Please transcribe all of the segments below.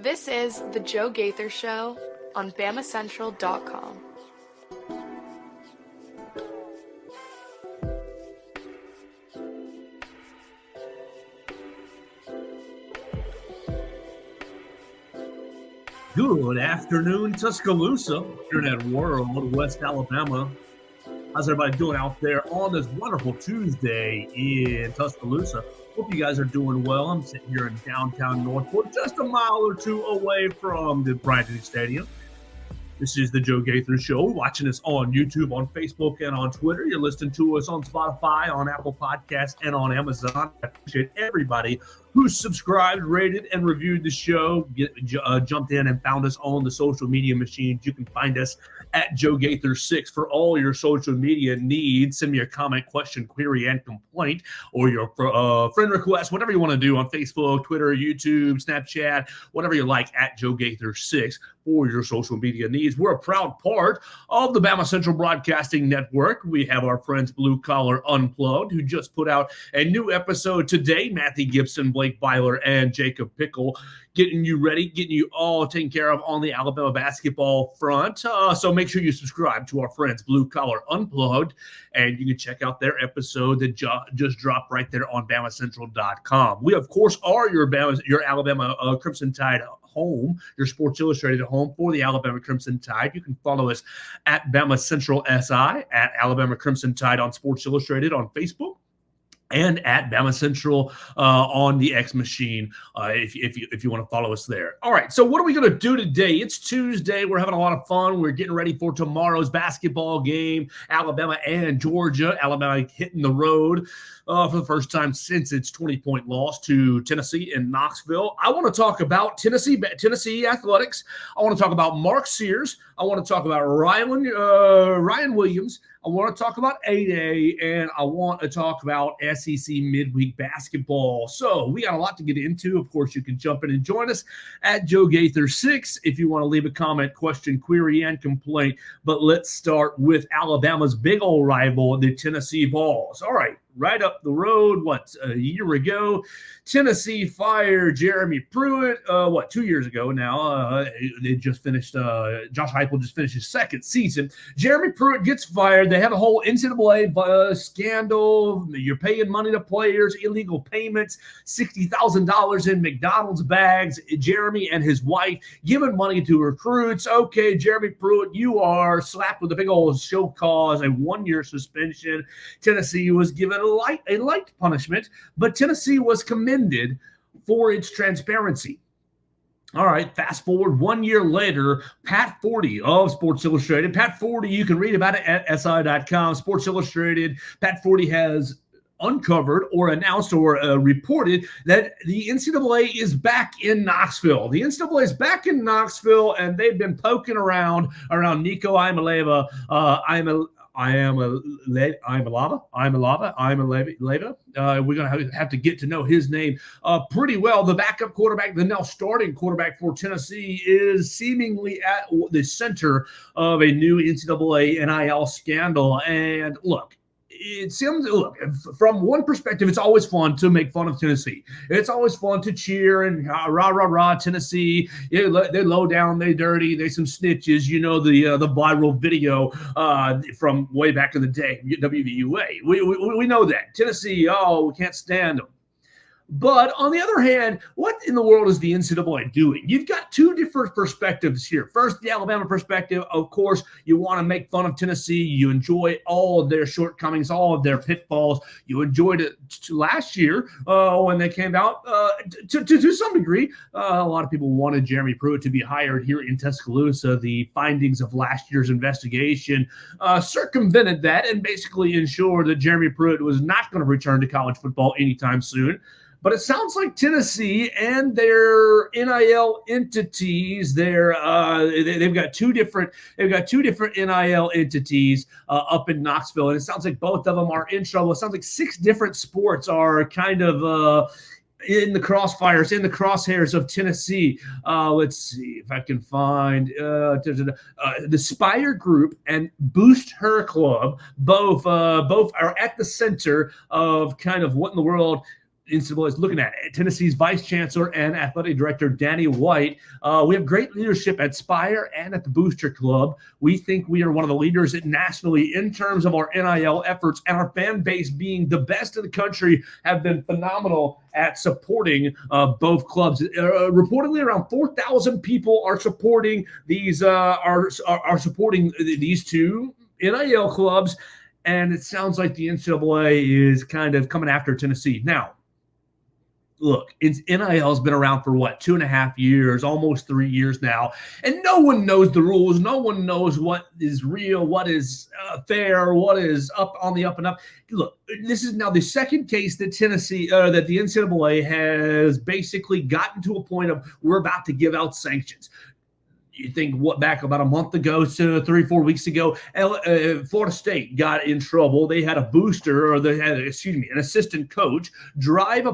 This is The Joe Gaither Show on BamaCentral.com. Good afternoon, Tuscaloosa, Internet World, West Alabama. How's everybody doing out there on this wonderful Tuesday in Tuscaloosa? Hope you guys are doing well. I'm sitting here in downtown Northport, just a mile or two away from the Bryant Stadium. This is the Joe Gaither Show. Watching us on YouTube, on Facebook, and on Twitter. You're listening to us on Spotify, on Apple Podcasts, and on Amazon. I appreciate everybody who subscribed, rated, and reviewed the show, jumped in and found us on the social media machines. You can find us at Joe Gaither 6 for all your social media needs. Send me a comment, question, query, and complaint, or your friend request, whatever you want to do on Facebook, Twitter, YouTube, Snapchat, whatever you like, at Joe Gaither 6 for your social media needs. We're a proud part of the BamaCentral Broadcasting Network. We have our friends Blue Collar Unplugged, who just put out a new episode today. Matthew Gibson, Blake Byler, and Jacob Pickle getting you ready, getting you all taken care of on the Alabama basketball front. So make sure you subscribe to our friends Blue Collar Unplugged, and you can check out their episode that just dropped right there on BamaCentral.com. We, of course, are your Alabama Crimson Tide home, your Sports Illustrated home for the Alabama Crimson Tide. You can follow us at BamaCentral SI, at Alabama Crimson Tide on Sports Illustrated on Facebook, and at BamaCentral on the X machine if you want to follow us there. All right, so what are we going to do today? It's Tuesday. We're having a lot of fun. We're getting ready for tomorrow's basketball game, Alabama and Georgia. Alabama hitting the road for the first time since its 20-point loss to Tennessee in Knoxville. I want to talk about Tennessee athletics. I want to talk about Mark Sears. I want to talk about Ryan Williams. I want to talk about A-Day, and I want to talk about SEC midweek basketball. So we got a lot to get into. Of course, you can jump in and join us at Joe Gaither 6 if you want to leave a comment, question, query, and complaint. But let's start with Alabama's big old rival, the Tennessee Vols. All right. Right up the road, a year ago, Tennessee fired Jeremy Pruitt. 2 years ago now? They just finished. Josh Heupel just finished his second season. Jeremy Pruitt gets fired. They have a whole NCAA scandal. You're paying money to players, illegal payments, $60,000 in McDonald's bags. Jeremy and his wife giving money to recruits. Okay, Jeremy Pruitt, you are slapped with a big old show cause, a 1-year suspension. Tennessee was given a light punishment, but Tennessee was commended for its transparency. All right, fast forward 1 year later, Pat Forty of Sports Illustrated. Pat Forty, you can read about it at si.com. Sports Illustrated, Pat Forty has uncovered or announced or reported that the NCAA is back in Knoxville. The NCAA is back in Knoxville, and they've been poking around Nico Iamaleava. We're going to have to get to know his name pretty well. The backup quarterback, the now starting quarterback for Tennessee, is seemingly at the center of a new NCAA NIL scandal. And look, it seems, from one perspective, it's always fun to make fun of Tennessee. It's always fun to cheer and rah, Tennessee. They're low down, they dirty, they some snitches. You know, the viral video from way back in the day, WVUA. We know that. Tennessee, we can't stand them. But on the other hand, what in the world is the NCAA doing? You've got two different perspectives here. First, the Alabama perspective. Of course, you want to make fun of Tennessee. You enjoy all of their shortcomings, all of their pitfalls. You enjoyed it last year when they came out to some degree. A lot of people wanted Jeremy Pruitt to be hired here in Tuscaloosa. The findings of last year's investigation circumvented that and basically ensured that Jeremy Pruitt was not going to return to college football anytime soon. But it sounds like Tennessee and their NIL entities, they've got two different NIL entities up in Knoxville, and it sounds like both of them are in trouble. It sounds like 6 different sports are kind of in the crosshairs of Tennessee. Let's see if I can find the Spire Group and Boost Her Club. Both are at the center of kind of what in the world NCAA is looking at Tennessee's Vice Chancellor and Athletic Director Danny White. We have great leadership at Spire and at the Booster Club. We think we are one of the leaders nationally in terms of our NIL efforts, and our fan base, being the best in the country, have been phenomenal at supporting both clubs. Reportedly, around 4,000 people are supporting these are supporting these two NIL clubs, and it sounds like the NCAA is kind of coming after Tennessee now. Look, NIL has been around for 2.5 years, almost 3 years now, and no one knows the rules. No one knows what is real, what is fair, what is on the up and up. Look, this is now the second case that that the NCAA has basically gotten to a point of we're about to give out sanctions. You think back about a month ago, so 3-4 weeks ago, Florida State got in trouble. They had a booster, or they had, an assistant coach drive a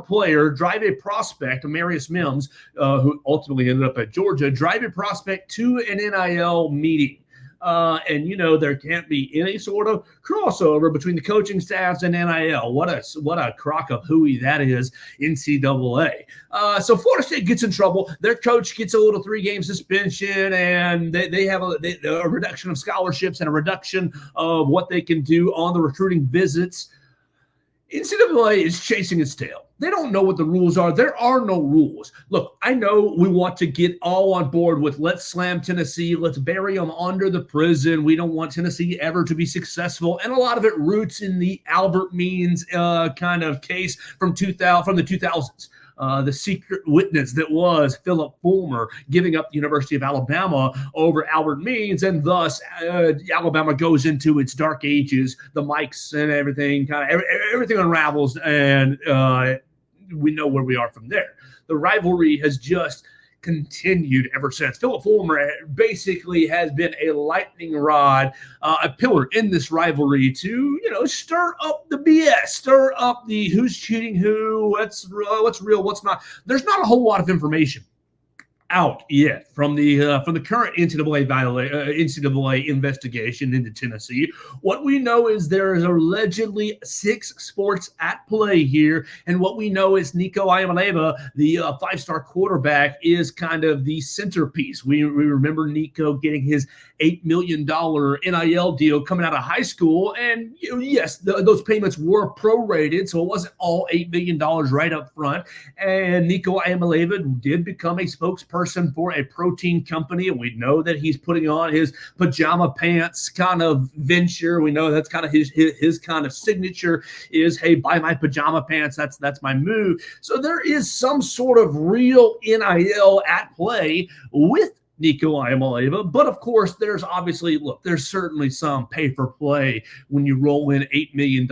prospect, Marius Mims, who ultimately ended up at Georgia, drive a prospect to an NIL meeting. And there can't be any sort of crossover between the coaching staffs and NIL. What a crock of hooey that is, NCAA. So Florida State gets in trouble. Their coach gets a little 3-game suspension, and they have a reduction of scholarships and a reduction of what they can do on the recruiting visits. NCAA is chasing its tail. They don't know what the rules are. There are no rules. Look, I know we want to get all on board with let's slam Tennessee. Let's bury them under the prison. We don't want Tennessee ever to be successful. And a lot of it roots in the Albert Means kind of case from the 2000s. The secret witness that was Philip Fulmer giving up the University of Alabama over Albert Means, and thus Alabama goes into its dark ages. The mics and everything, everything unravels, and we know where we are from there. The rivalry has just continued ever since. Philip Fulmer basically has been a lightning rod, a pillar in this rivalry to, stir up the BS, stir up the who's cheating who, what's real, what's not. There's not a whole lot of information out yet from the current NCAA investigation into Tennessee. What we know is there is allegedly 6 sports at play here, and what we know is Nico Iamaleava, the 5-star quarterback, is kind of the centerpiece. We remember Nico getting his $8 million NIL deal coming out of high school, and yes, those payments were prorated, so it wasn't all $8 million right up front. And Nico Iamaleava did become a spokesperson for a protein company, and we know that he's putting on his pajama pants kind of venture. We know that's kind of his kind of signature is, hey, buy my pajama pants. That's my move. So there is some sort of real NIL at play with Nico Iamaleava, but of course, there's certainly some pay for play when you roll in $8 million.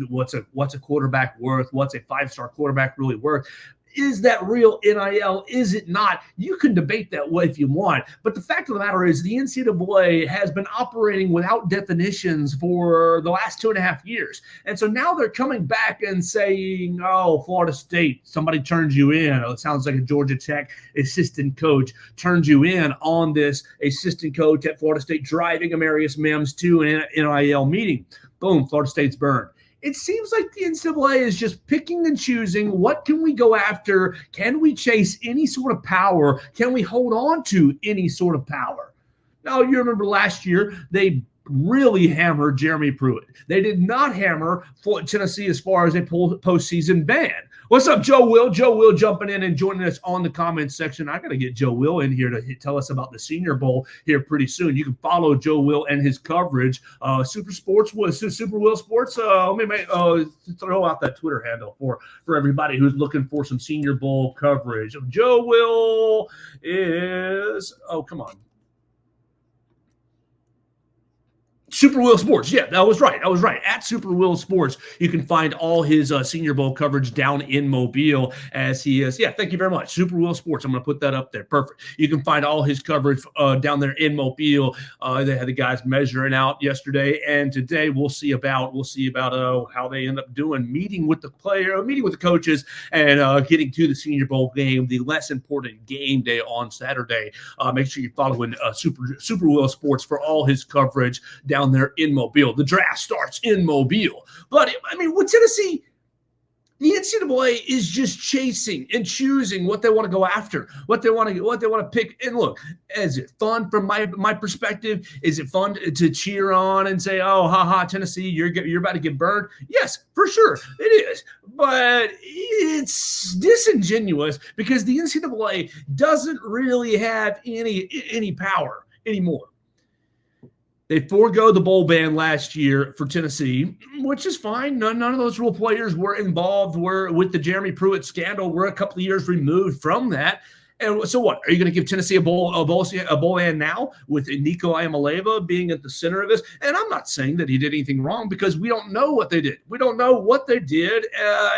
What's a quarterback worth? What's a 5-star quarterback really worth? Is that real NIL? Is it not? You can debate that way if you want. But the fact of the matter is the NCAA has been operating without definitions for the last 2.5 years. And so now they're coming back and saying, oh, Florida State, somebody turns you in. Oh, it sounds like a Georgia Tech assistant coach turns you in on this assistant coach at Florida State driving Marius Mims to an NIL meeting. Boom, Florida State's burned. It seems like the NCAA is just picking and choosing. What can we go after? Can we chase any sort of power? Can we hold on to any sort of power? Now, you remember last year, they really hammered Jeremy Pruitt. They did not hammer Tennessee as far as a postseason ban. What's up, Joe Will? Joe Will jumping in and joining us on the comments section. I got to get Joe Will in here to tell us about the Senior Bowl here pretty soon. You can follow Joe Will and his coverage. Super Will Sports. Let me throw out that Twitter handle for everybody who's looking for some Senior Bowl coverage. Joe Will is, come on. Super Will Sports. Yeah, I was right. At Super Will Sports, you can find all his Senior Bowl coverage down in Mobile as he is. Yeah, thank you very much. Super Will Sports. I'm going to put that up there. Perfect. You can find all his coverage down there in Mobile. They had the guys measuring out yesterday, and today we'll see about how they end up doing, meeting with the coaches, and getting to the Senior Bowl game, the less important game day on Saturday. Make sure you're following Super Will Sports for all his coverage down there in Mobile. The draft starts in Mobile. But, with Tennessee, The NCAA is just chasing and choosing what they want to go after, what they want to pick. And look, is it fun from my perspective? Is it fun to cheer on and say, "Oh, haha, Tennessee, you're about to get burned"? Yes, for sure, it is. But it's disingenuous because the NCAA doesn't really have any power anymore. They forego the bowl ban last year for Tennessee, which is fine. None of those role players were involved with the Jeremy Pruitt scandal. We're a couple of years removed from that. And so what? Are you going to give Tennessee a bowl ban now with Nico Iamaleava being at the center of this? And I'm not saying that he did anything wrong because we don't know what they did. We don't know what they did,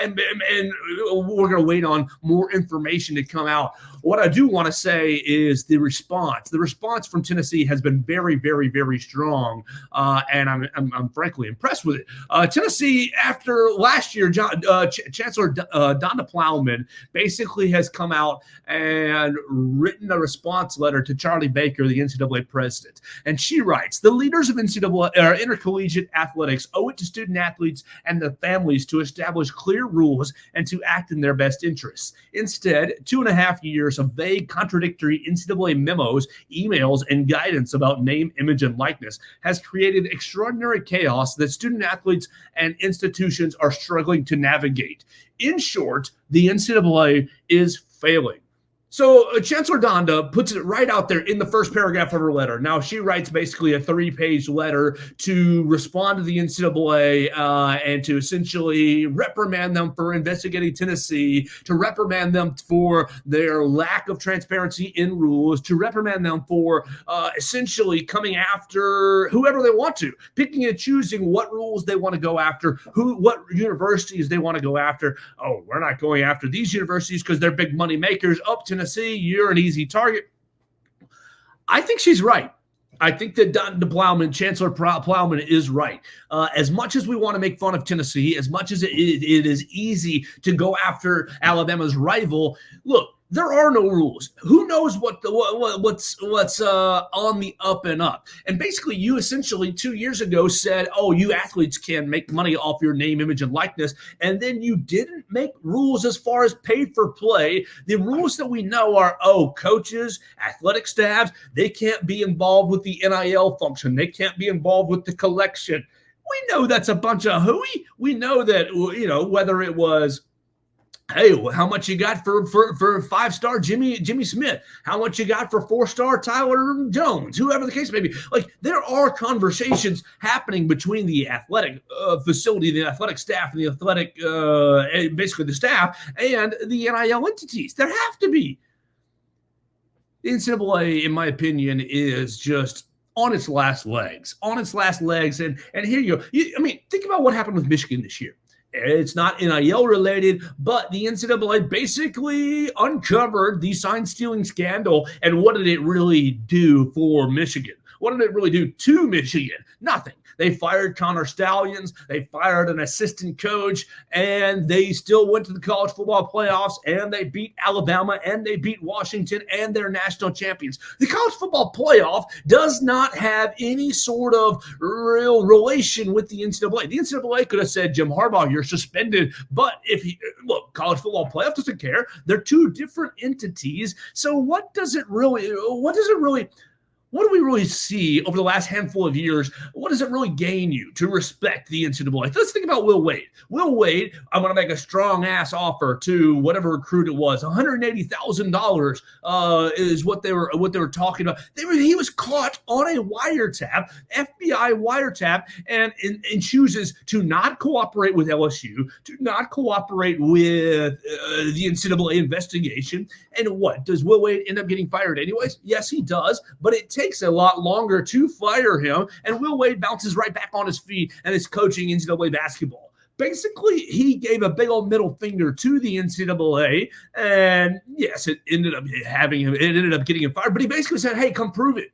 and we're going to wait on more information to come out. What I do want to say is the response. The response from Tennessee has been very, very, very strong, and I'm frankly impressed with it. Tennessee, after last year, Chancellor Donda Plowman basically has come out and written a response letter to Charlie Baker, the NCAA president. And she writes, the leaders of intercollegiate athletics owe it to student athletes and their families to establish clear rules and to act in their best interests. Instead, 2.5 years of vague, contradictory NCAA memos, emails, and guidance about name, image, and likeness has created extraordinary chaos that student athletes and institutions are struggling to navigate. In short, the NCAA is failing. So Chancellor Donda puts it right out there in the first paragraph of her letter. Now, she writes basically a 3-page letter to respond to the NCAA and to essentially reprimand them for investigating Tennessee, to reprimand them for their lack of transparency in rules, to reprimand them for essentially coming after whoever they want to, picking and choosing what rules they want to go after, what universities they want to go after. Oh, we're not going after these universities because they're big money makers. Up Tennessee, you're an easy target. I think she's right. I think that Chancellor Plowman is right. As much as we want to make fun of Tennessee, as much as it is easy to go after Alabama's rival, look, there are no rules. Who knows what's on the up and up? And basically, you essentially 2 years ago said, "Oh, you athletes can make money off your name, image, and likeness," and then you didn't make rules as far as paid for play. The rules that we know are, coaches, athletic staffs, they can't be involved with the NIL function. They can't be involved with the collection. We know that's a bunch of hooey. We know that whether it was, hey, how much you got for 5-star Jimmy Smith? How much you got for 4-star Tyler Jones? Whoever the case may be. Like, there are conversations happening between the athletic facility, the athletic staff, and the athletic, basically the staff, and the NIL entities. There have to be. The NCAA, in my opinion, is just on its last legs. And here you go. Think about what happened with Michigan this year. It's not NIL related, but the NCAA basically uncovered the sign stealing scandal. And what did it really do for Michigan? What did it really do to Michigan? Nothing. They fired Connor Stallions. They fired an assistant coach, and they still went to the college football playoffs, and they beat Alabama, and they beat Washington, and they're national champions. The college football playoff does not have any sort of real relation with the NCAA. The NCAA could have said, Jim Harbaugh, you're suspended. But college football playoff doesn't care. They're two different entities. So what do we really see over the last handful of years? What does it really gain you to respect the NCAA? Let's think about Will Wade. Will Wade, I'm going to make a strong-ass offer to whatever recruit it was. $180,000 is what they were talking about. He was caught on a wiretap, FBI wiretap, and chooses to not cooperate with LSU, to not cooperate with the NCAA investigation. And what? Does Will Wade end up getting fired anyways? Yes, he does, but it takes a lot longer to fire him, and Will Wade bounces right back on his feet and is coaching NCAA basketball. Basically, he gave a big old middle finger to the NCAA, and yes, it ended up getting him fired, but he basically said, hey, come prove it.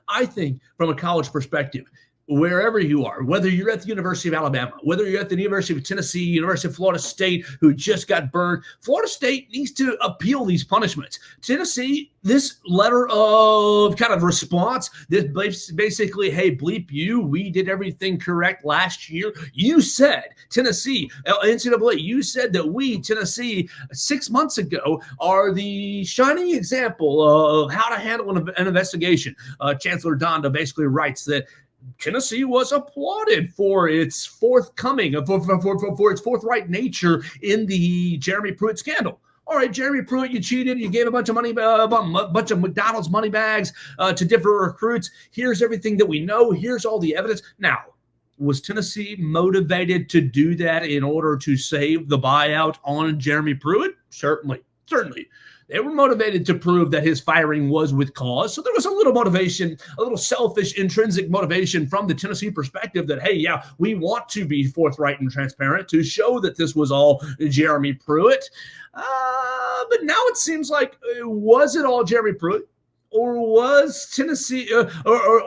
I think from a college perspective, wherever you are, whether you're at the University of Alabama, whether you're at the University of Tennessee, University of Florida State, who just got burned, Florida State needs to appeal these punishments. Tennessee, this letter of kind of response, this basically, hey, bleep you, we did everything correct last year. You said, Tennessee, NCAA, you said that we, Tennessee, 6 months ago, are the shining example of how to handle an investigation. Chancellor Donda basically writes that Tennessee was applauded for its forthcoming, for its forthright nature in the Jeremy Pruitt scandal. All right, Jeremy Pruitt, you cheated. You gave a bunch of money, a bunch of McDonald's money bags to different recruits. Here's everything that we know. Here's all the evidence. Now, was Tennessee motivated to do that in order to save the buyout on Jeremy Pruitt? Certainly. They were motivated to prove that his firing was with cause. So there was a little motivation, a little selfish, intrinsic motivation from the Tennessee perspective that, hey, yeah, we want to be forthright and transparent to show that this was all Jeremy Pruitt. But now it seems like, was it all Jeremy Pruitt? Or was Tennessee, or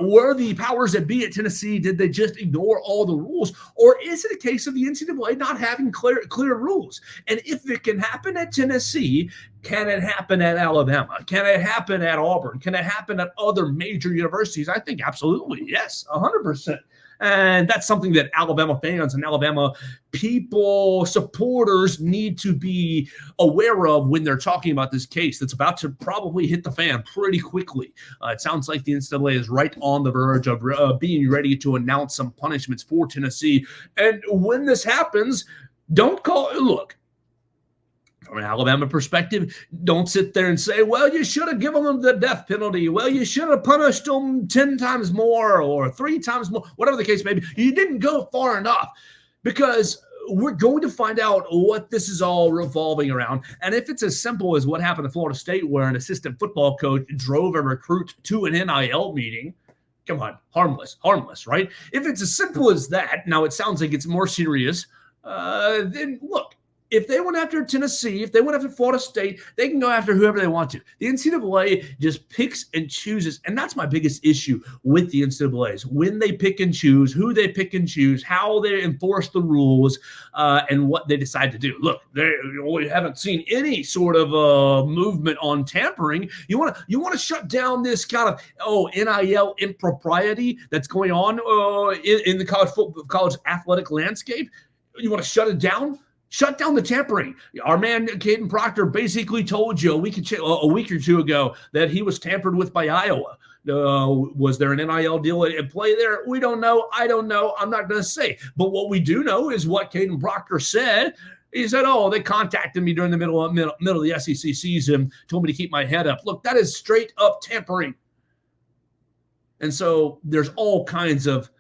were the powers that be at Tennessee, did they just ignore all the rules? Or is it a case of the NCAA not having clear rules? And if it can happen at Tennessee, can it happen at Alabama? Can it happen at Auburn? Can it happen at other major universities? I think absolutely, yes, 100%. And that's something that Alabama fans and Alabama people, supporters need to be aware of when they're talking about this case that's about to probably hit the fan pretty quickly. It sounds like the NCAA is right on the verge of being ready to announce some punishments for Tennessee. And when this happens, look, from an Alabama perspective, don't sit there and say, well, you should have given them the death penalty. Well, you should have punished them 10 times more or 3 times more, whatever the case may be. You didn't go far enough, because we're going to find out what this is all revolving around. And if it's as simple as what happened at Florida State, where an assistant football coach drove a recruit to an NIL meeting, come on, harmless, right? If it's as simple as that, now it sounds like it's more serious, then look, if they went after Tennessee, if they went after Florida State, they can go after whoever they want to. The NCAA just picks and chooses, and that's my biggest issue with the NCAA is when they pick and choose, who they pick and choose, how they enforce the rules, and what they decide to do. Look, we haven't seen any sort of movement on tampering. You want to shut down this kind of NIL impropriety that's going on in the college athletic landscape. You want to shut it down? Shut down the tampering. Our man, Caden Proctor, basically told you a week or two ago that he was tampered with by Iowa. Was there an NIL deal at play there? We don't know. I don't know. I'm not going to say. But what we do know is what Caden Proctor said. He said, they contacted me during the middle of the SEC season, told me to keep my head up. Look, that is straight up tampering. And so there's all kinds of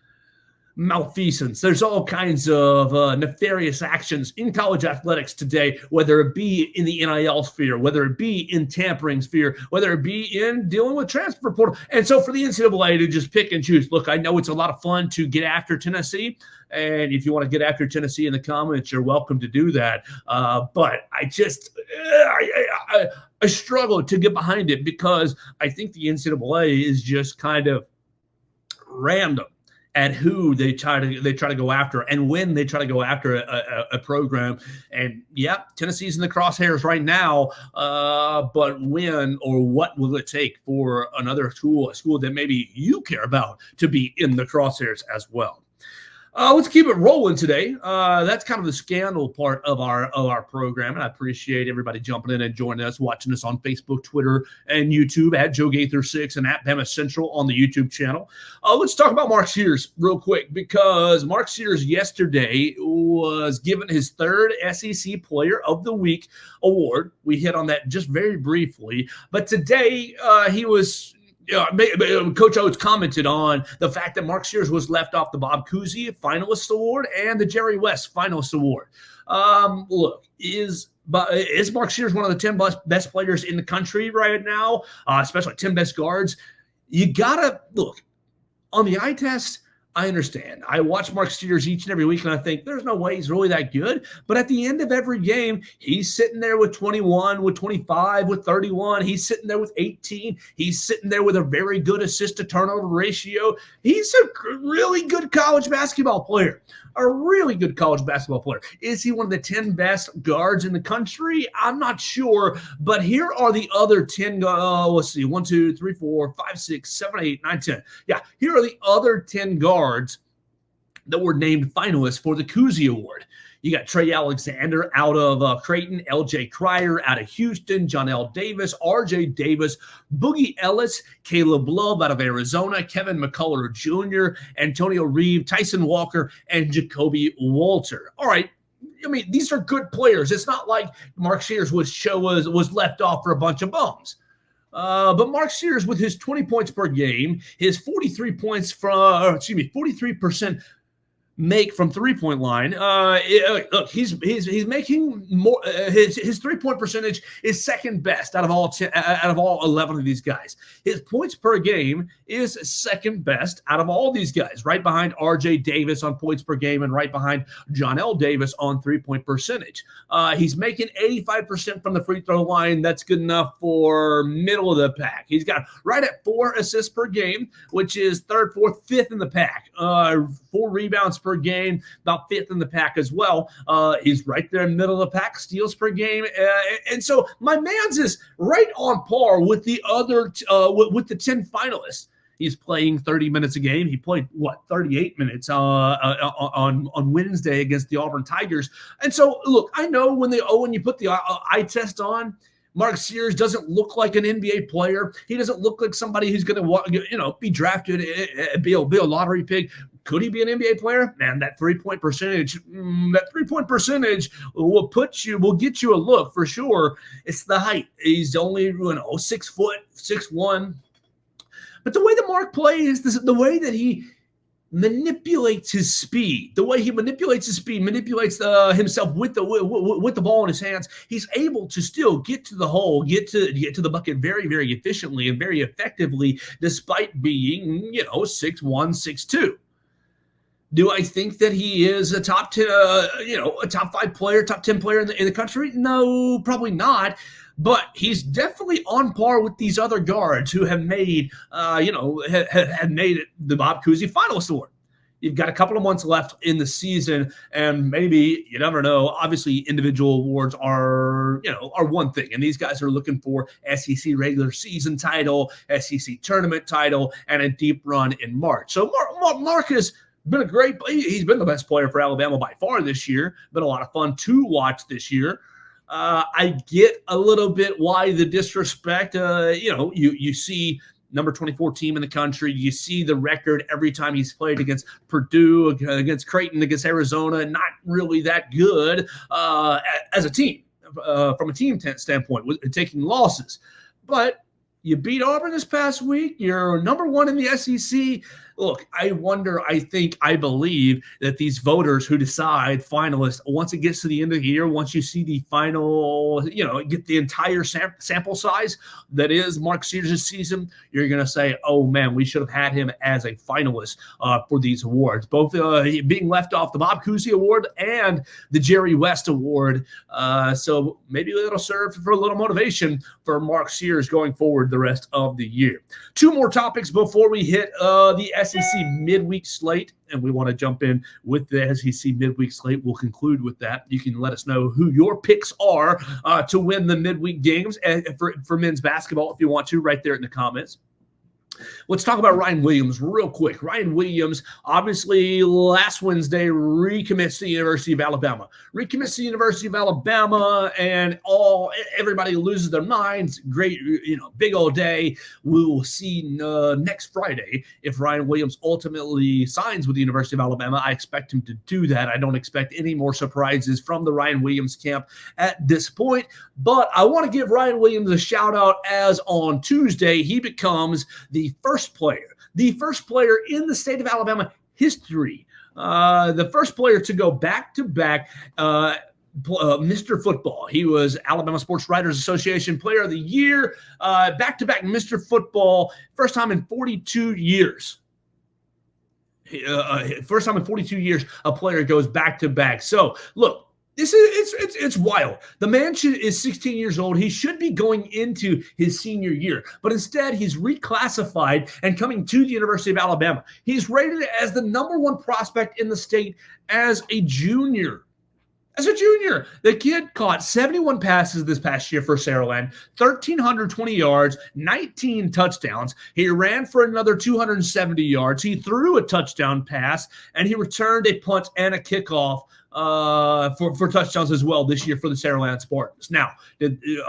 malfeasance. There's all kinds of nefarious actions in college athletics today, whether it be in the NIL sphere, whether it be in tampering sphere, whether it be in dealing with transfer portal. And so for the NCAA to just pick and choose, look, I know it's a lot of fun to get after Tennessee. And if you want to get after Tennessee in the comments, you're welcome to do that. But I struggle to get behind it, because I think the NCAA is just kind of random at who they try to go after and when they try to go after a program. And yeah, Tennessee's in the crosshairs right now, but when or what will it take for another school, a school that maybe you care about, to be in the crosshairs as well? Let's keep it rolling today. That's kind of the scandal part of our program, and I appreciate everybody jumping in and joining us, watching us on Facebook, Twitter, and YouTube at Joe Gaither 6 and at BamaCentral on the YouTube channel. Let's talk about Mark Sears real quick, because Mark Sears yesterday was given his 3rd SEC Player of the Week award. We hit on that just very briefly, but today he was. Coach Oates commented on the fact that Mark Sears was left off the Bob Cousy Finalist Award and the Jerry West Finalist Award. Look, is Mark Sears one of the 10 best players in the country right now, especially 10 best guards? You got to look on the eye test. I understand. I watch Mark Sears each and every week, and I think there's no way he's really that good. But at the end of every game, he's sitting there with 21, with 25, with 31. He's sitting there with 18. He's sitting there with a very good assist-to-turnover ratio. He's a really good college basketball player. A really good college basketball player. Is he one of the 10 best guards in the country? I'm not sure. But here are the other 10. Let's see. 1, 2, 3, 4, 5, 6, 7, 8, 9, 10. Yeah, here are the other 10 guards that were named finalists for the Cousy Award. You got Trey Alexander out of Creighton, L.J. Cryer out of Houston, John L. Davis, R.J. Davis, Boogie Ellis, Caleb Love out of Arizona, Kevin McCullough Jr., Antonio Reeve, Tyson Walker, and Jacoby Walter. All right. I mean, these are good players. It's not like Mark Sears was left off for a bunch of bums. But Mark Sears, with his 20 points per game, his 43% make from 3-point line. Look, he's making more. His 3-point percentage is second best out of all 11 of these guys. His points per game is second best out of all these guys, right behind R.J. Davis on points per game and right behind John L. Davis on 3-point percentage. He's making 85% from the free throw line. That's good enough for middle of the pack. He's got right at 4 assists per game, which is third, fourth, fifth in the pack. 4 rebounds per game, about fifth in the pack as well. He's right there in the middle of the pack, steals per game. And so my man's is right on par with the other, with the 10 finalists. He's playing 30 minutes a game. He played, 38 minutes on Wednesday against the Auburn Tigers. And so, look, I know when you put the eye test on, Mark Sears doesn't look like an NBA player. He doesn't look like somebody who's going to, be drafted, be a lottery pick. Could he be an NBA player? Man, that 3-point percentage, will get you a look for sure. It's the height. He's only 6 foot, 6'1". But the way that Mark plays, the way that he manipulates his speed, manipulates himself with the ball in his hands. He's able to still get to the hole, get to the bucket very, very efficiently and very effectively, despite being 6'1", 6'2". Do I think that he is a top 10, a top 5 player, top 10 player in the country? No, probably not. But he's definitely on par with these other guards who have made, have made the Bob Cousy Finalist Award. You've got a couple of months left in the season, and maybe, you never know. Obviously, individual awards are one thing, and these guys are looking for SEC regular season title, SEC tournament title, and a deep run in March. So Mark has been he's been the best player for Alabama by far this year. Been a lot of fun to watch this year. I get a little bit why the disrespect. You see number 24 team in the country. You see the record every time he's played against Purdue, against Creighton, against Arizona. Not really that good as a team, from a team standpoint, taking losses. But you beat Auburn this past week. You're number 1 in the SEC. Look, I believe that these voters who decide finalists, once it gets to the end of the year, once you see the final, get the entire sample size that is Mark Sears' season, you're going to say, oh, man, we should have had him as a finalist for these awards, both being left off the Bob Cousy Award and the Jerry West Award. So maybe it'll serve for a little motivation for Mark Sears going forward the rest of the year. 2 more topics before we hit the SEC midweek slate, and we want to jump in with the SEC midweek slate. We'll conclude with that. You can let us know who your picks are to win the midweek games for men's basketball if you want to, right there in the comments. Let's talk about Ryan Williams real quick. Ryan Williams, obviously, last Wednesday recommits to the University of Alabama. And everybody loses their minds. Great, big old day. We will see next Friday if Ryan Williams ultimately signs with the University of Alabama. I expect him to do that. I don't expect any more surprises from the Ryan Williams camp at this point. But I want to give Ryan Williams a shout out, as on Tuesday he becomes the first player in the state of Alabama history, the first player to go back-to-back Mr. Football. He was Alabama Sports Writers Association Player of the Year, back-to-back Mr. Football, first time in 42 years. First time in 42 years a player goes back-to-back. So, look, it's wild. The man is 16 years old. He should be going into his senior year, but instead he's reclassified and coming to the University of Alabama. He's rated as the number one prospect in the state as a junior. The kid caught 71 passes this past year for Saraland, 1,320 yards, 19 touchdowns. He ran for another 270 yards. He threw a touchdown pass, and he returned a punt and a kickoff for touchdowns as well this year for the Saraland Spartans. Now,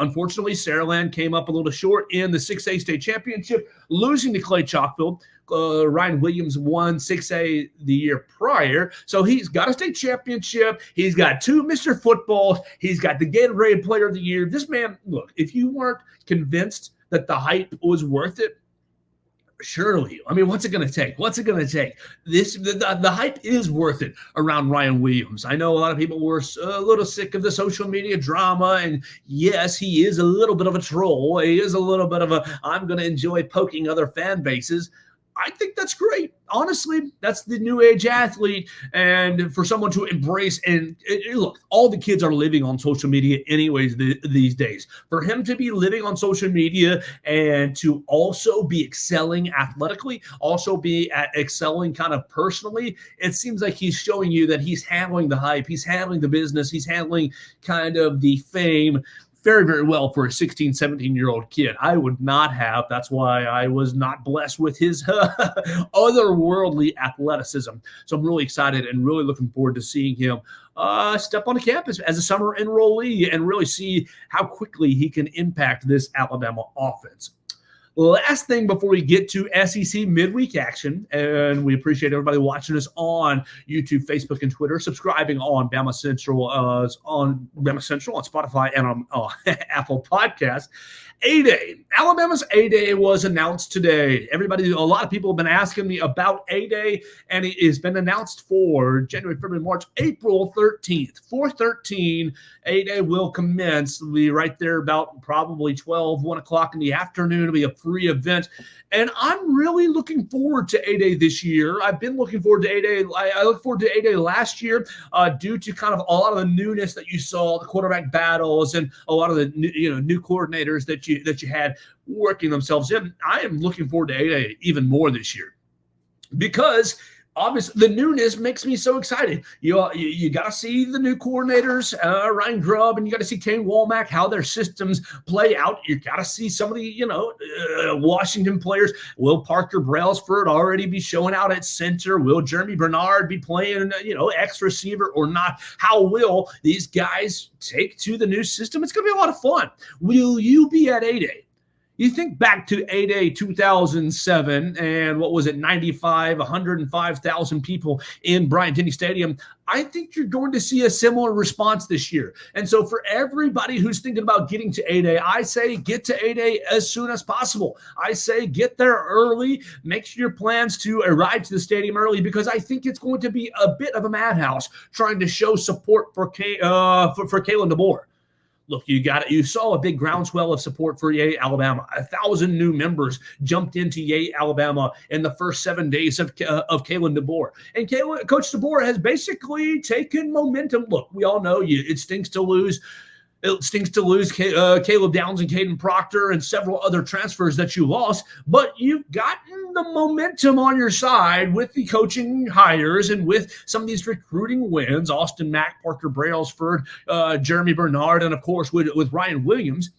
unfortunately, Saraland came up a little short in the 6A state championship, losing to Clay Chalkfield. Ryan Williams won 6A the year prior, so he's got a state championship. He's got 2 Mr. Footballs. He's got the Gatorade Player of the Year. This man, look, if you weren't convinced that the hype was worth it, surely, I mean, what's it going to take? The hype is worth it around Ryan Williams. I know a lot of people were a little sick of the social media drama, and yes, he is a little bit of a troll. He is a little bit of I'm going to enjoy poking other fan bases. I think that's great. Honestly, that's the new age athlete. And for someone to embrace and look, all the kids are living on social media anyways these days. For him to be living on social media and to also be excelling athletically, also be excelling kind of personally, it seems like he's showing you that he's handling the hype. He's handling the business. He's handling kind of the fame very, very well for a 16, 17-year-old kid. I would not have. That's why I was not blessed with his otherworldly athleticism. So I'm really excited and really looking forward to seeing him step on the campus as a summer enrollee and really see how quickly he can impact this Alabama offense. Last thing before we get to SEC midweek action, and we appreciate everybody watching us on YouTube, Facebook, and Twitter, subscribing on BamaCentral, on Spotify, and on Apple Podcasts. A-Day. Alabama's A-Day was announced today. A lot of people have been asking me about A-Day, and it has been announced for January, February, March, April 13th. 4/13, A-Day will commence. It'll be right there about probably 1 o'clock in the afternoon. It'll be a free event. And I'm really looking forward to A-Day this year. I've been looking forward to A-Day. I looked forward to A-Day last year due to kind of a lot of the newness that you saw, the quarterback battles, and a lot of the new coordinators that you had working themselves in. I am looking forward to A-Day even more this year because obviously the newness makes me so excited. You got to see the new coordinators, Ryan Grubb, and you got to see Kane Womack, how their systems play out. You got to see some of the Washington players. Will Parker Brailsford already be showing out at center? Will Jeremy Bernard be playing X receiver or not? How will these guys take to the new system? It's going to be a lot of fun. Will you be at A-Day? You think back to A-Day 2007 and what was it, 105,000 people in Bryant-Denny Stadium. I think you're going to see a similar response this year. And so for everybody who's thinking about getting to A-Day, I say get to A-Day as soon as possible. I say get there early. Make sure your plans to arrive to the stadium early because I think it's going to be a bit of a madhouse trying to show support for Kalen DeBoer. Look, you saw a big groundswell of support for Yay Alabama. 1,000 new members jumped into Yay Alabama in the first 7 days of Kalen DeBoer. And Coach DeBoer has basically taken momentum. Look, we all know it stinks to lose. It stinks to lose Caleb Downs and Caden Proctor and several other transfers that you lost, but you've gotten the momentum on your side with the coaching hires and with some of these recruiting wins, Austin Mack, Parker Brailsford, Jeremy Bernard, and of course with Ryan Williams.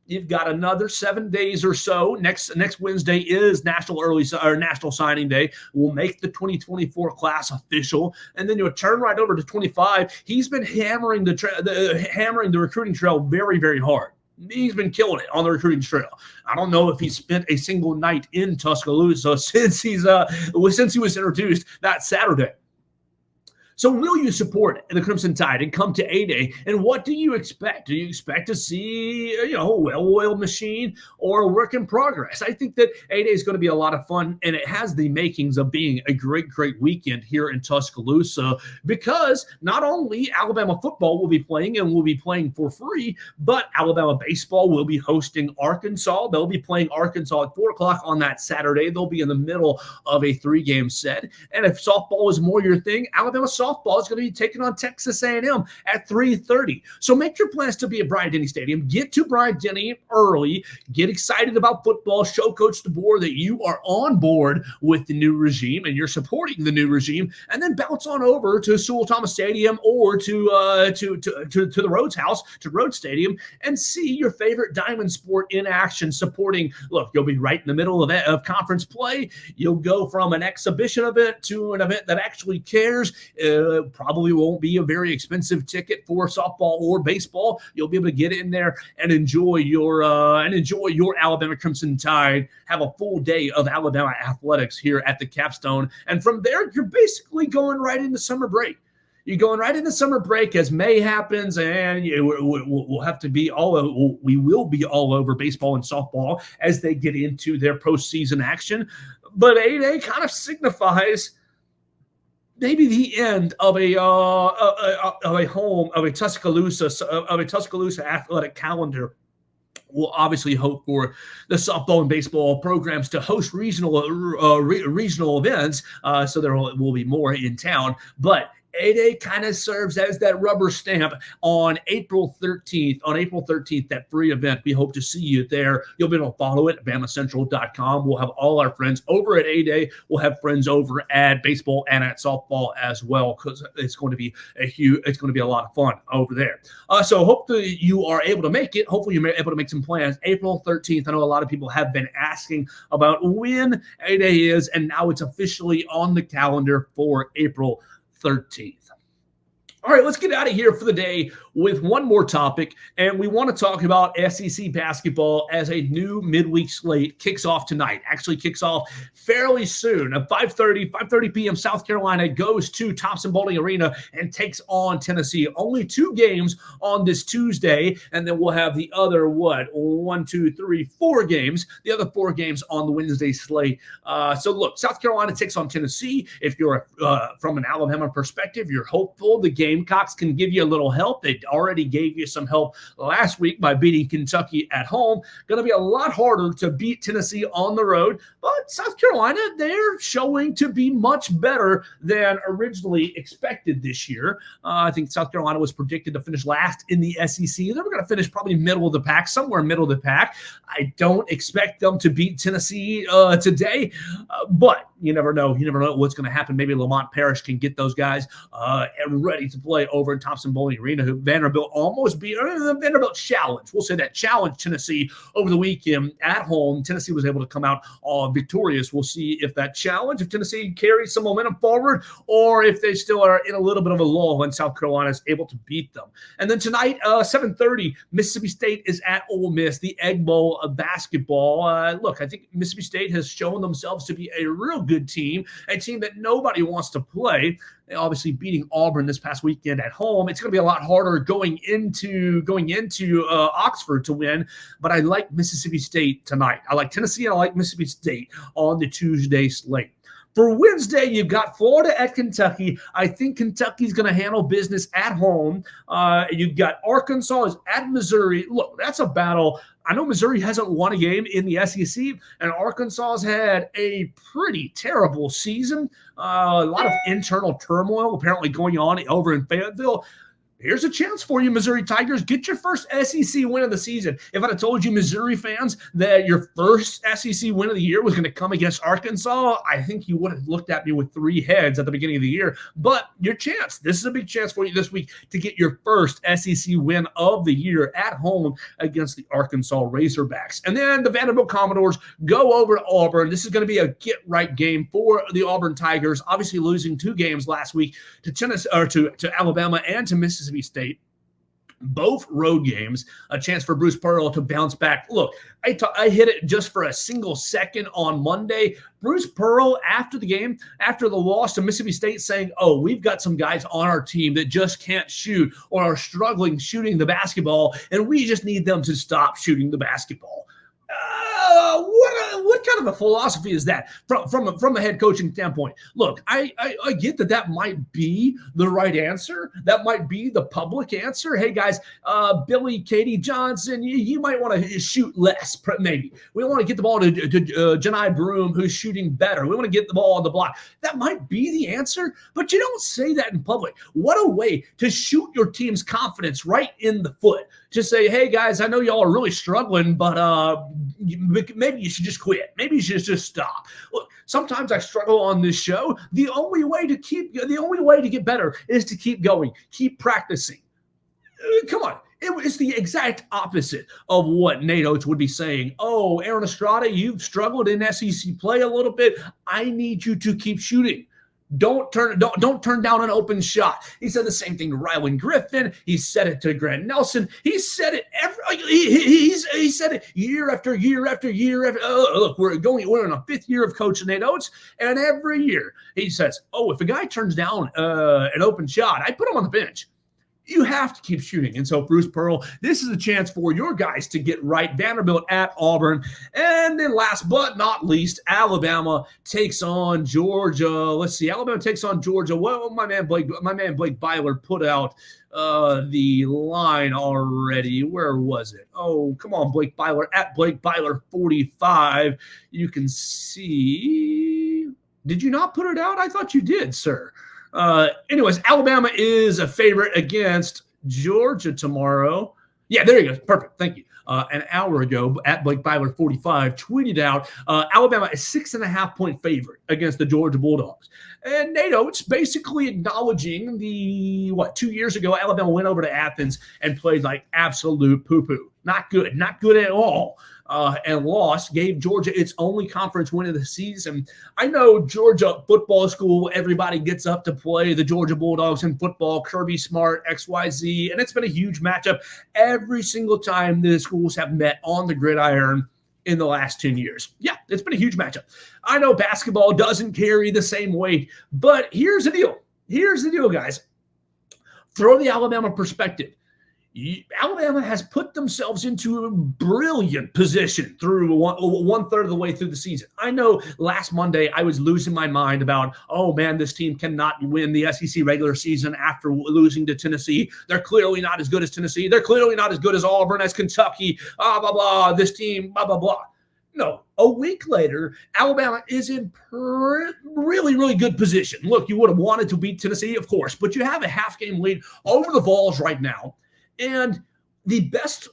You've got another 7 days or so. Next Wednesday is National Signing Day. We'll make the 2024 class official, and then you'll turn right over to 25. He's been hammering the recruiting trail very, very hard. He's been killing it on the recruiting trail. I don't know if he's spent a single night in Tuscaloosa since he was introduced that Saturday. So will you support the Crimson Tide and come to A-Day? And what do you expect? Do you expect to see, a well-oiled machine or a work in progress? I think that A-Day is going to be a lot of fun, and it has the makings of being a great, great weekend here in Tuscaloosa, because not only Alabama football will be playing and will be playing for free, but Alabama baseball will be hosting Arkansas. They'll be playing Arkansas at 4 o'clock on that Saturday. They'll be in the middle of a 3-game set. And if softball is more your thing, Alabama softball is going to be taking on Texas A&M at 3:30. So make your plans to be at Bryant-Denny Stadium. Get to Bryant-Denny early. Get excited about football. Show Coach DeBoer that you are on board with the new regime and you're supporting the new regime. And then bounce on over to Sewell Thomas Stadium or to the Rhodes House, to Rhodes Stadium, and see your favorite Diamond sport in action. Supporting. Look, you'll be right in the middle of conference play. You'll go from an exhibition event to an event that actually cares. Probably won't be a very expensive ticket for softball or baseball. You'll be able to get in there and enjoy your Alabama Crimson Tide. Have a full day of Alabama athletics here at the Capstone, and from there you're basically going right into summer break. You're going right into summer break as May happens, and we'll have to be we will be all over baseball and softball as they get into their postseason action. But A-Day kind of signifies maybe the end of a Tuscaloosa athletic calendar. We'll obviously hope for the softball and baseball programs to host regional events, so there will be more in town. But A-Day kind of serves as that rubber stamp on April 13th. On April 13th, that free event. We hope to see you there. You'll be able to follow it at BamaCentral.com. We'll have all our friends over at A-Day. We'll have friends over at baseball and at softball as well, because it's going to be a lot of fun over there. So hopefully you are able to make it. Hopefully you're able to make some plans. April 13th. I know a lot of people have been asking about when A-Day is, and now it's officially on the calendar for April 13th. All right, let's get out of here for the day with one more topic, and we want to talk about SEC basketball as a new midweek slate kicks off tonight. Actually kicks off fairly soon. At 5:30 p.m., South Carolina goes to Thompson-Boling Arena and takes on Tennessee. Only 2 games on this Tuesday, and then we'll have the other, 4 games. The other 4 games on the Wednesday slate. So look, South Carolina takes on Tennessee. If you're from an Alabama perspective, you're hopeful the Gamecocks can give you a little help. They already gave you some help last week by beating Kentucky at home. Going to be a lot harder to beat Tennessee on the road, but South Carolina, they're showing to be much better than originally expected this year. I think South Carolina was predicted to finish last in the SEC. They were going to finish probably middle of the pack, somewhere middle of the pack. I don't expect them to beat Tennessee today, but you never know. You never know what's going to happen. Maybe Lamont Parrish can get those guys ready to play over in Thompson-Boling Arena, who Vanderbilt almost beat. Vanderbilt challenged. We'll say that challenged Tennessee over the weekend at home. Tennessee was able to come out victorious. We'll see if that challenge, if Tennessee carries some momentum forward, or if they still are in a little bit of a lull and South Carolina is able to beat them. And then tonight, 7:30, Mississippi State is at Ole Miss, the Egg Bowl of basketball. Look, I think Mississippi State has shown themselves to be a real good team, a team that nobody wants to play. They obviously beating Auburn this past weekend at home. It's going to be a lot harder going into Oxford to win, but I like Mississippi State tonight. I like Tennessee and I like Mississippi State on the Tuesday slate. For Wednesday, you've got Florida at Kentucky. I think Kentucky's going to handle business at home. You've got Arkansas is at Missouri. Look, that's a battle. I know Missouri hasn't won a game in the SEC, and Arkansas has had a pretty terrible season. A lot of internal turmoil apparently going on over in Fayetteville. Here's a chance for you, Missouri Tigers. Get your first SEC win of the season. If I'd have told you, Missouri fans, that your first SEC win of the year was going to come against Arkansas, I think you would have looked at me with 3 heads at the beginning of the year. But your chance, this is a big chance for you this week to get your first SEC win of the year at home against the Arkansas Razorbacks. And then the Vanderbilt Commodores go over to Auburn. This is going to be a get-right game for the Auburn Tigers, obviously losing 2 games last week to Tennessee, or to Alabama and to Mississippi State. Both road games, a chance for Bruce Pearl to bounce back. Look, I hit it just for a single second on Monday. Bruce Pearl, after the game, after the loss to Mississippi State, saying, oh, we've got some guys on our team that just can't shoot or are struggling shooting the basketball, and we just need them to stop shooting the basketball. What kind of a philosophy is that from a head coaching standpoint? Look, I get that might be the right answer. That might be the public answer. Hey, guys, Billy, Katie Johnson, you might want to shoot less, maybe. We want to get the ball to Janai Broom, who's shooting better. We want to get the ball on the block. That might be the answer, but you don't say that in public. What a way to shoot your team's confidence right in the foot. Just say, hey, guys, I know y'all are really struggling, but maybe you should just quit. Maybe you should just stop. Look, sometimes I struggle on this show. The only way to get better is to keep going, keep practicing. Come on. It's the exact opposite of what Nate Oates would be saying. Oh, Aaron Estrada, you've struggled in SEC play a little bit. I need you to keep shooting. Don't turn down an open shot. He said the same thing to Rylan Griffin. He said it to Grant Nelson. He said it he said it year after year after year after. Look, we're in a fifth year of coaching Nate Oates, and every year he says, "Oh, if a guy turns down an open shot, I put him on the bench." You have to keep shooting. And so, Bruce Pearl, this is a chance for your guys to get right. Vanderbilt at Auburn. And then last but not least, Alabama takes on Georgia. Let's see. Alabama takes on Georgia. Well, my man Blake Byler put out the line already. Where was it? Oh, come on, Blake Byler. At Blake Byler 45. You can see. Did you not put it out? I thought you did, sir. Anyways, Alabama is a favorite against Georgia tomorrow. Yeah, there you go. Perfect. Thank you. An hour ago, at Blake Byler 45 tweeted out Alabama is 6.5-point favorite against the Georgia Bulldogs. And Nate Oates basically acknowledging 2 years ago, Alabama went over to Athens and played like absolute poo-poo. Not good at all. And lost, gave Georgia its only conference win of the season. I know Georgia football school, everybody gets up to play the Georgia Bulldogs in football, Kirby Smart, XYZ, and it's been a huge matchup every single time the schools have met on the gridiron in the last 10 years. Yeah, it's been a huge matchup. I know basketball doesn't carry the same weight, but here's the deal, guys. Throw the Alabama perspective. Alabama has put themselves into a brilliant position through one third of the way through the season. I know last Monday I was losing my mind about, oh man, this team cannot win the SEC regular season after losing to Tennessee. They're clearly not as good as Tennessee. They're clearly not as good as Auburn, as Kentucky, blah, blah, blah, this team, blah, blah, blah. No, a week later, Alabama is in really, really good position. Look, you would have wanted to beat Tennessee, of course, but you have a half-game lead over the Vols right now. And the best,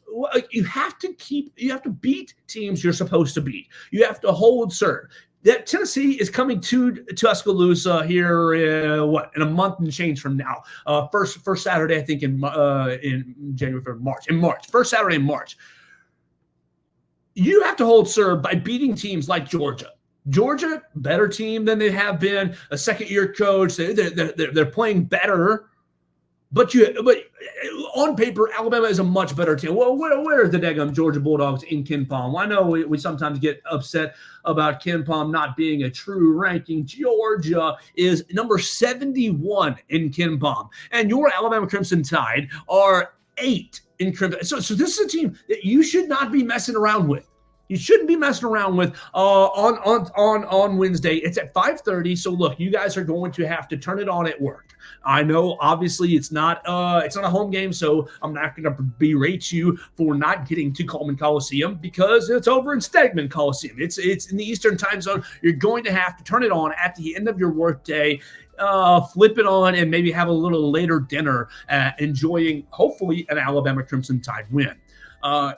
you have to beat teams you're supposed to beat. You have to hold serve. That Tennessee is coming to Tuscaloosa here in a month and change from now. First Saturday, I think in January, February, March. In March, first Saturday in March. You have to hold serve by beating teams like Georgia. Georgia, better team than they have been. A second-year coach. They're playing better. But on paper, Alabama is a much better team. Well, where are the daggum Georgia Bulldogs in KenPom? I know we sometimes get upset about KenPom not being a true ranking. Georgia is number 71 in KenPom. And your Alabama Crimson Tide are 8 in Crimson. So this is a team that you should not be messing around with. You shouldn't be messing around with on Wednesday. It's at 5:30. So look, you guys are going to have to turn it on at work. I know, obviously, it's not a home game, so I'm not going to berate you for not getting to Coleman Coliseum because it's over in Stegman Coliseum. It's in the Eastern Time Zone. You're going to have to turn it on at the end of your workday. Flip it on and maybe have a little later dinner, enjoying hopefully an Alabama Crimson Tide win.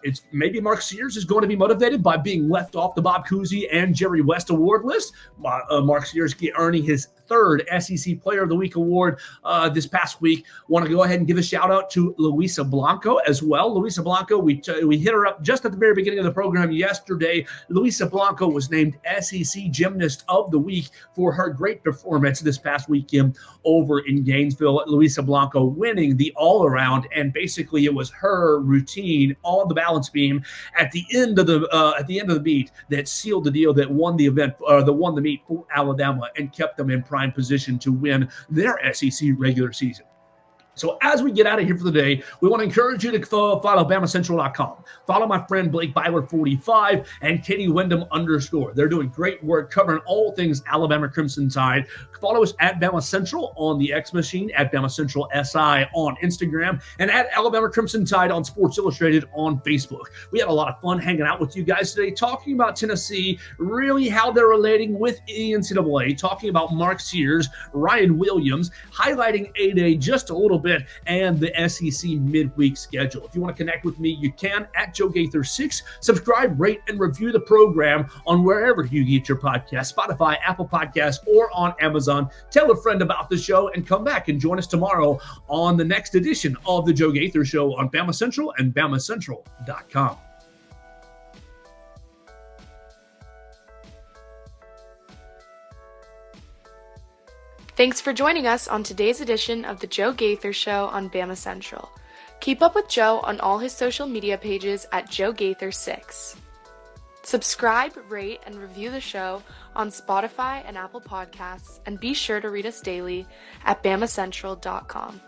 It's maybe Mark Sears is going to be motivated by being left off the Bob Cousy and Jerry West award list. Mark Sears earning his third SEC Player of the Week award this past week. Want to go ahead and give a shout out to Luisa Blanco as well. Luisa Blanco, we hit her up just at the very beginning of the program yesterday. Luisa Blanco was named SEC Gymnast of the Week for her great performance this past weekend over in Gainesville. Luisa Blanco winning the all-around, and basically it was her routine on the balance beam at the end of the meet that sealed the deal, that won the event, that won the meet for Alabama and kept them in prime position to win their SEC regular season. So as we get out of here for the day, we want to encourage you to follow BamaCentral.com. Follow my friend Blake Byler45 and Katie Wyndham _. They're doing great work covering all things Alabama Crimson Tide. Follow us at BamaCentral on the X Machine, at BamaCentral SI on Instagram, and at Alabama Crimson Tide on Sports Illustrated on Facebook. We had a lot of fun hanging out with you guys today, talking about Tennessee, really how they're relating with the NCAA, talking about Mark Sears, Ryan Williams, highlighting A-Day just a little bit, and the SEC midweek schedule. If you want to connect with me, you can at Joe Gaither 6. Subscribe, rate, and review the program on wherever you get your podcast, Spotify, Apple Podcasts, or on Amazon. Tell a friend about the show and come back and join us tomorrow on the next edition of the Joe Gaither Show on Bama Central and BamaCentral.com. Thanks for joining us on today's edition of the Joe Gaither Show on Bama Central. Keep up with Joe on all his social media pages at Joe Gaither 6. Subscribe, rate, and review the show on Spotify and Apple Podcasts, and be sure to read us daily at BamaCentral.com.